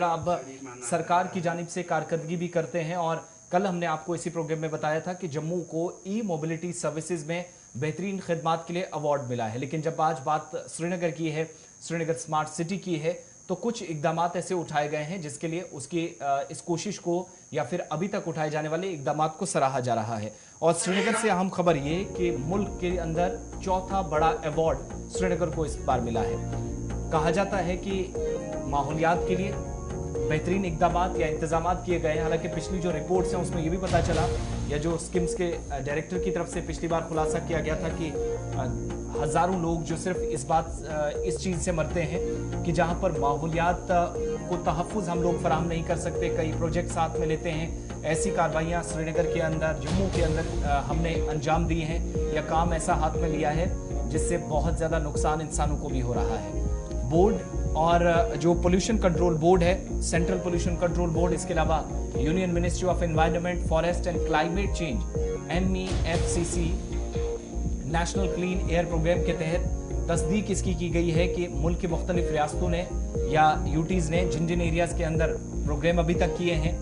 अब सरकार की जानिब से कारकर्दगी भी करते हैं और कल हमने आपको इसी प्रोग्राम में बताया था कि जम्मू को ई मोबिलिटी सर्विसेज में बेहतरीन खिदमात के लिए अवार्ड मिला है। लेकिन जब आज बात श्रीनगर की है, श्रीनगर स्मार्ट सिटी की है, तो कुछ इकदाम ऐसे उठाए गए हैं जिसके लिए उसकी इस कोशिश को या फिर अभी तक उठाए जाने वाले इकदाम को सराहा जा रहा है। और श्रीनगर से अहम खबर ये कि मुल्क के अंदर चौथा बड़ा अवार्ड श्रीनगर को इस बार मिला है। कहा जाता है कि माहौलियात के लिए बेहतरीन इकदाम या इंतजाम किए गए हैं। हालांकि पिछली जो रिपोर्ट्स हैं उसमें यह भी पता चला, या जो स्किम्स के डायरेक्टर की तरफ से पिछली बार खुलासा किया गया था कि हजारों लोग जो सिर्फ इस चीज़ से मरते हैं कि जहां पर माहौलियात को तहफ़्फ़ुज़ हम लोग फराहम नहीं कर सकते, कई प्रोजेक्ट साथ में लेते हैं। ऐसी कार्रवाइयाँ श्रीनगर के अंदर, जम्मू के अंदर हमने अंजाम दी हैं या काम ऐसा हाथ में लिया है जिससे बहुत ज़्यादा नुकसान इंसानों को भी हो रहा है। बोर्ड और जो पोल्यूशन कंट्रोल बोर्ड है, सेंट्रल पोल्यूशन कंट्रोल बोर्ड, इसके अलावा union ministry of environment, forest and climate change MEFCC national clean air programme के तहत तस्दीक इसकी की गई है कि मुल्क की मुख्तलिफ रियासतों ने या यूटीज़ ने जिन जिन एरियाज़ के अंदर प्रोग्राम अभी तक किए हैं,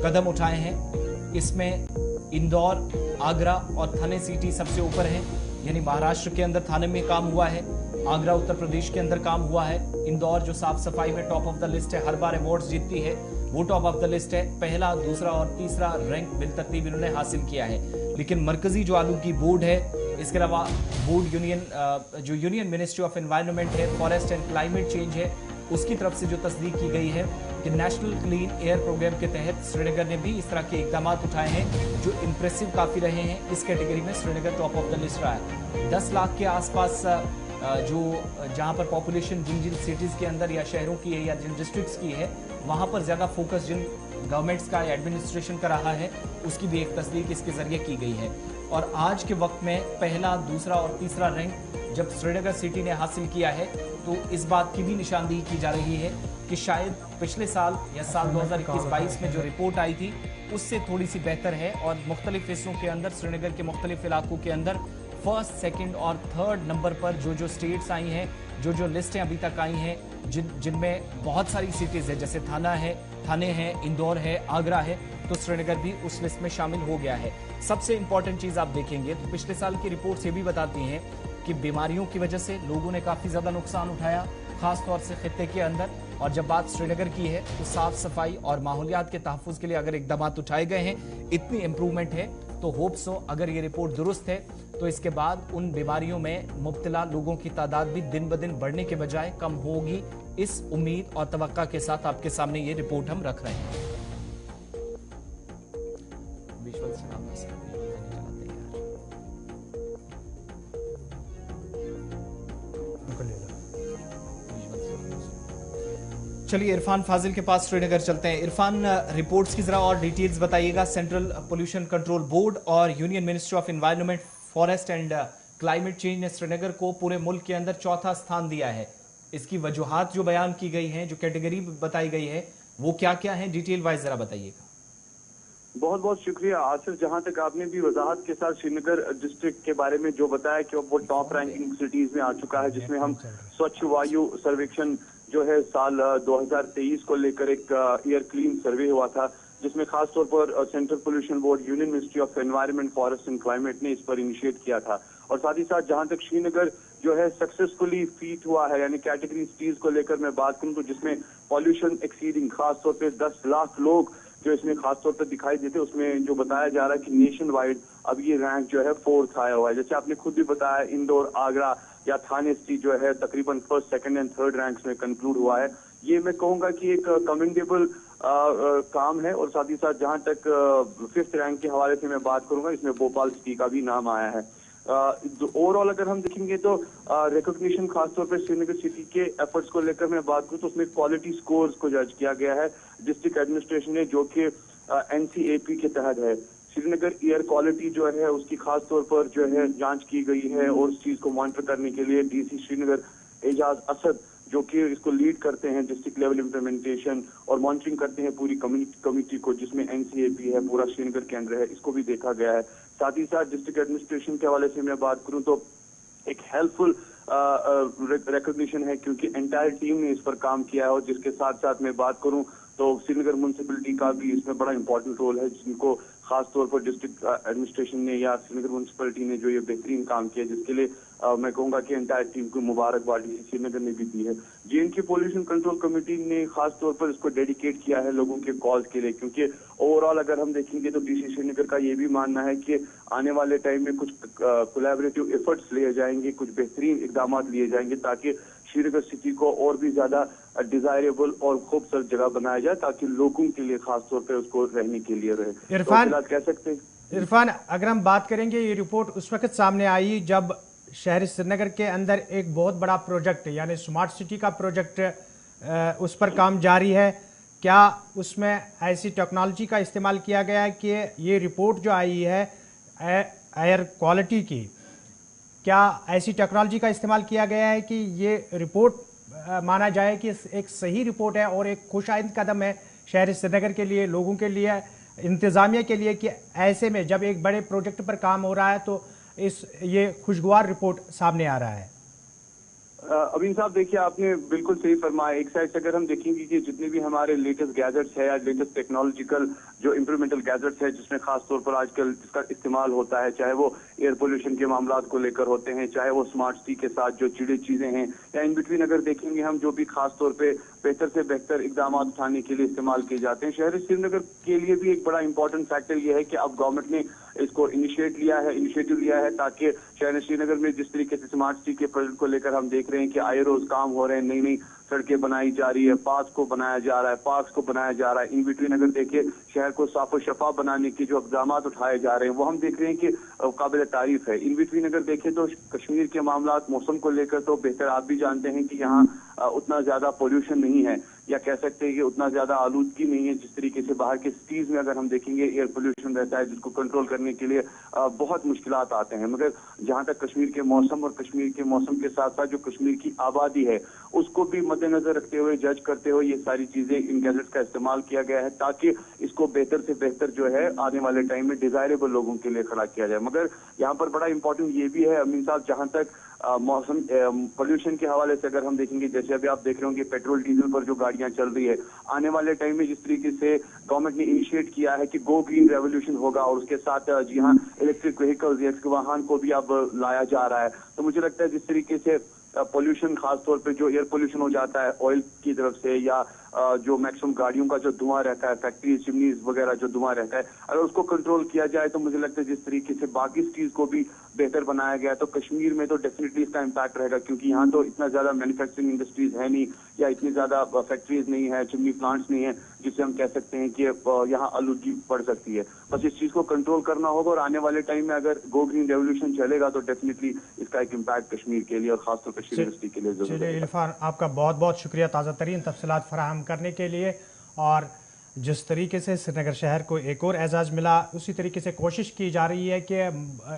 कदम उठाए हैं, इसमें इंदौर, आगरा और थाने सिटी सबसे ऊपर हैं। यानी महाराष्ट्र के अंदर थाने में काम हुआ है, आगरा उत्तर प्रदेश के अंदर काम हुआ है, इंदौर जो साफ सफाई में टॉप ऑफ द लिस्ट है, हर बार अवार्ड्स जीतती है, वो टॉप ऑफ द लिस्ट है। पहला, दूसरा और तीसरा रैंक बिलतरतीब इन्होंने हासिल किया है। लेकिन मरकजी जो आलूगी बोर्ड है, इसके अलावा बोर्ड जो यूनियन मिनिस्ट्री ऑफ एनवायरनमेंट है, फॉरेस्ट एंड क्लाइमेट चेंज है, उसकी तरफ से जो तस्दीक की गई है कि नेशनल क्लीन एयर प्रोग्राम के तहत श्रीनगर ने भी इस तरह के इकदाम उठाए हैं जो इम्प्रेसिव काफ़ी रहे हैं। इस कैटेगरी में Srinagar top of the list रहा है। 10 लाख के आसपास जो जहां पर पॉपुलेशन जिन जिन सिटीज़ के अंदर या शहरों की है या जिन डिस्ट्रिक्ट्स की है, वहां पर ज़्यादा फोकस जिन गवर्नमेंट्स का या एडमिनिस्ट्रेशन का रहा है, उसकी भी एक तस्दीक इसके ज़रिए की गई है। और आज के वक्त में पहला, दूसरा और तीसरा रैंक जब श्रीनगर सिटी ने हासिल किया है, तो इस बात की भी निशानदेही की जा रही है कि शायद पिछले साल या साल 2021-22 में जो रिपोर्ट आई थी उससे थोड़ी सी बेहतर है। और मुख्तलिफ हिस्सों के अंदर, श्रीनगर के मुख्तलिफ इलाकों के अंदर फर्स्ट, सेकंड और थर्ड नंबर पर जो स्टेट्स आई हैं, जो लिस्टें अभी तक आई हैं, जिनमें बहुत सारी सिटीज़ है, जैसे थाने हैं, इंदौर है, आगरा है, तो श्रीनगर भी उस लिस्ट में शामिल हो गया है। सबसे इंपॉर्टेंट चीज़ आप देखेंगे तो पिछले साल की रिपोर्ट्स ये भी बताती हैं कि बीमारियों की वजह से लोगों ने काफ़ी ज़्यादा नुकसान उठाया, खास तौर से खित्ते के अंदर। और जब बात श्रीनगर की है तो साफ सफाई और माहौलियात के तहफ़्फ़ुज़ के लिए अगर इकदाम उठाए गए हैं, इतनी इम्प्रूवमेंट है, तो होप सो अगर ये रिपोर्ट दुरुस्त है तो इसके बाद उन बीमारियों में मुब्तला लोगों की तादाद भी दिन ब दिन बढ़ने के बजाय कम होगी। इस उम्मीद और तवक्का के साथ आपके सामने ये रिपोर्ट हम रख रहे हैं। चलिए इरफान फाजिल के पास श्रीनगर चलते हैं। इरफान, रिपोर्ट्स की जरा और डिटेल्स बताइएगा। सेंट्रल पोल्यूशन कंट्रोल बोर्ड और union ministry of environment, forest and climate change ने श्रीनगर को पूरे मुल्क के अंदर चौथा स्थान दिया है। इसकी वजूहात जो बयान की गई हैं, जो कैटेगरी बताई गई है, वो क्या क्या है, डिटेल वाइज जरा बताइएगा। बहुत बहुत शुक्रिया आसिफ। जहां तक आपने भी वजाहत के साथ श्रीनगर डिस्ट्रिक्ट के बारे में जो बताया कि वो टॉप रैंकिंग सिटीज में आ चुका है, जिसमें हम स्वच्छ वायु सर्वेक्षण जो है साल 2023 को लेकर एक ईयर क्लीन सर्वे हुआ था, जिसमें खास तौर पर central pollution board, union ministry of environment, forest and climate ने इस पर इनिशिएट किया था। और साथ ही साथ जहां तक श्रीनगर जो है सक्सेसफुली फीट हुआ है, यानी कैटेगरी सिटीज को लेकर मैं बात करूं तो जिसमें पॉल्यूशन एक्सीडिंग खास तौर पर 10 लाख लोग जो इसमें खास तौर पर दिखाई देते, उसमें जो बताया जा रहा है कि नेशन वाइड अब ये रैंक जो है 4th आया हुआ है। जैसे आपने खुद भी बताया, इंदौर, आगरा या थाने सिटी जो है तकरीबन 1st, 2nd and 3rd ranks में कंक्लूड हुआ है। ये मैं कहूंगा कि एक कमेंडेबल काम है। और साथ ही साथ जहां तक 5th रैंक के हवाले से मैं बात करूंगा, इसमें भोपाल सिटी का भी नाम आया है। ओवरऑल अगर हम देखेंगे तो रिकॉग्निशन खासतौर पर श्रीनगर सिटी के एफर्ट्स को लेकर मैं बात करूं तो उसमें क्वालिटी स्कोर्स को जज किया गया है डिस्ट्रिक्ट एडमिनिस्ट्रेशन ने, जो कि NCAP के तहत है। श्रीनगर एयर क्वालिटी जो है उसकी खास तौर पर जो है जांच की गई है और उस चीज को मॉनिटर करने के लिए DC श्रीनगर एजाज असद जो कि इसको लीड करते हैं, डिस्ट्रिक्ट लेवल इम्प्लीमेंटेशन और मॉनिटरिंग करते हैं पूरी कमेटी को, जिसमें NCAP है, पूरा श्रीनगर के अंदर है, इसको भी देखा गया है। साथ ही साथ डिस्ट्रिक्ट एडमिनिस्ट्रेशन के हवाले से मैं बात करूं तो एक हेल्पफुल रिकॉग्निशन है, क्योंकि एंटायर टीम ने इस पर काम किया है। और जिसके साथ साथ मैं बात करूं तो श्रीनगर म्यूनसिपलिटी का भी इसमें बड़ा इंपॉर्टेंट रोल है, जिनको खासतौर पर डिस्ट्रिक्ट एडमिनिस्ट्रेशन ने या श्रीनगर म्यूनसिपलिटी ने जो ये बेहतरीन काम किया, जिसके लिए मैं कहूंगा कि एंटायर टीम को मुबारकबादी श्रीनगर ने भी दी है। जेएनके पोल्यूशन कंट्रोल कमेटी ने खास तौर पर इसको डेडिकेट किया है लोगों के कॉल्स के लिए, क्योंकि ओवरऑल अगर हम देखेंगे तो डीसी श्रीनगर का ये भी मानना है कि आने वाले टाइम में कुछ कोलैबोरेटिव एफर्ट्स लिए जाएंगे, कुछ बेहतरीन इकदाम लिए जाएंगे ताकि श्रीनगर सिटी को और भी ज्यादा डिजायरेबल और खूबसूरत जगह बनाया जाए, ताकि लोगों के लिए खास तौर पर उसको रहने के लिए रहे। इरफान, तो कह सकते हैं इरफान, अगर हम बात करेंगे, ये रिपोर्ट उस वक्त सामने आई जब शहर श्रीनगर के अंदर एक बहुत बड़ा प्रोजेक्ट यानी स्मार्ट सिटी का प्रोजेक्ट उस पर काम जारी है। क्या उसमें ऐसी टेक्नोलॉजी का इस्तेमाल किया गया है कि ये रिपोर्ट जो आई है एयर क्वालिटी की, क्या ऐसी टेक्नोलॉजी का इस्तेमाल किया गया है कि ये रिपोर्ट माना जाए कि एक सही रिपोर्ट है और एक खुशाइंद कदम है शहर श्रीनगर के लिए, लोगों के लिए, इंतज़ामिया के लिए, कि ऐसे में जब एक बड़े प्रोजेक्ट पर काम हो रहा है तो ये खुशगवार रिपोर्ट सामने आ रहा है? अमीन साहब, देखिए आपने बिल्कुल सही फरमाया। एक साइड से अगर हम देखेंगे कि जितने भी हमारे लेटेस्ट गैजेट्स है या लेटेस्ट टेक्नोलॉजिकल जो इंप्रूवमेंटल गैजेट्स है, जिसमें खास तौर पर आजकल इसका इस्तेमाल होता है, चाहे वो एयर पोल्यूशन के मामला को लेकर होते हैं, चाहे वो स्मार्ट सिटी के साथ जो चिड़े चीजें हैं, या इन बिटवीन अगर देखेंगे हम जो भी खास तौर पे बेहतर से बेहतर इकदाम उठाने के लिए इस्तेमाल किए जाते हैं। शहर श्रीनगर के लिए भी एक बड़ा इंपॉर्टेंट फैक्टर यह है कि अब गवर्नमेंट ने इसको इनिशिएटिव लिया है ताकि शहर श्रीनगर में जिस तरीके से स्मार्ट सिटी के प्रोजेक्ट को लेकर हम देख रहे हैं कि आए रोज काम हो रहे हैं, नई नई सड़कें बनाई जा रही है, पार्क को बनाया जा रहा है, पार्क्स को बनाया जा रहा है। इन बिटवीन अगर देखिए शहर को साफ और शफाफ बनाने के जो इक़दाम उठाए जा रहे हैं वो हम देख रहे हैं कि काबिल तारीफ है। इन बिटवीन अगर देखें तो कश्मीर के मामला मौसम को लेकर तो बेहतर आप भी जानते हैं कि यहाँ उतना ज्यादा पोल्यूशन नहीं है, या कह सकते हैं कि उतना ज्यादा आलूदगी नहीं है जिस तरीके से बाहर के सिटीज में अगर हम देखेंगे एयर पोल्यूशन रहता है, जिसको कंट्रोल करने के लिए बहुत मुश्किलात आते हैं। मगर जहां तक कश्मीर के मौसम और कश्मीर के मौसम के साथ साथ जो कश्मीर की आबादी है उसको भी मद्देनजर रखते हुए, जज करते हुए ये सारी चीजें, इन गैजेट्स का इस्तेमाल किया गया है ताकि इसको बेहतर से बेहतर जो है आने वाले टाइम में डिजायरेबल लोगों के लिए खड़ा किया जाए। मगर यहाँ पर बड़ा इंपॉर्टेंट ये भी है अमीन साहब, जहां तक मौसम पोल्यूशन के हवाले से अगर हम देखेंगे, जैसे अभी आप देख रहे होंगे पेट्रोल डीजल पर जो गाड़ियां चल रही है, आने वाले टाइम में जिस तरीके से गवर्नमेंट ने इनिशिएट किया है कि गो ग्रीन रेवोल्यूशन होगा और उसके साथ जी हाँ इलेक्ट्रिक व्हीकल्स, इलेक्ट्रिक वाहन को भी अब लाया जा रहा है। तो मुझे लगता है जिस तरीके से पोल्यूशन खासतौर पे जो एयर पोल्यूशन हो जाता है ऑयल की तरफ से, या जो मैक्सिमम गाड़ियों का जो धुआं रहता है, फैक्ट्री चिमनीज वगैरह जो धुआं रहता है, अगर उसको कंट्रोल किया जाए तो मुझे लगता है जिस तरीके से बाकी सिटीज को भी बेहतर बनाया गया तो कश्मीर में तो डेफिनेटली इसका इम्पैक्ट रहेगा, क्योंकि यहाँ तो इतना ज्यादा मैन्युफैक्चरिंग इंडस्ट्रीज है नहीं, या इतनी ज्यादा फैक्ट्रीज नहीं है, चिमनी प्लांट्स नहीं है, जिससे हम कह सकते हैं कि यहाँ आलूदगी बढ़ सकती है। बस इस चीज को कंट्रोल करना होगा और आने वाले टाइम में अगर गो ग्रीन रेवोल्यूशन चलेगा तो डेफिनेटली इसका एक इम्पैक्ट कश्मीर के लिए और खासतौर पर कश्मीर यूनिवर्सिटी के लिए जरूर है। इरफान, आपका बहुत बहुत शुक्रिया ताज़ा तरीन तफसीलात फराहम करने के लिए। और जिस तरीके से श्रीनगर शहर को एक और एजाज़ मिला, उसी तरीके से कोशिश की जा रही है कि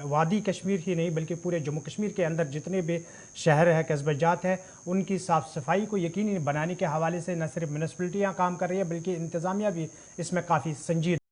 वादी कश्मीर ही नहीं बल्कि पूरे जम्मू कश्मीर के अंदर जितने भी शहर है, कस्बजात हैं, उनकी साफ़ सफाई को यकीनी बनाने के हवाले से न सिर्फ म्यूनसिपलिटियाँ काम कर रही है बल्कि इंतज़ामिया भी इसमें काफ़ी संजीदा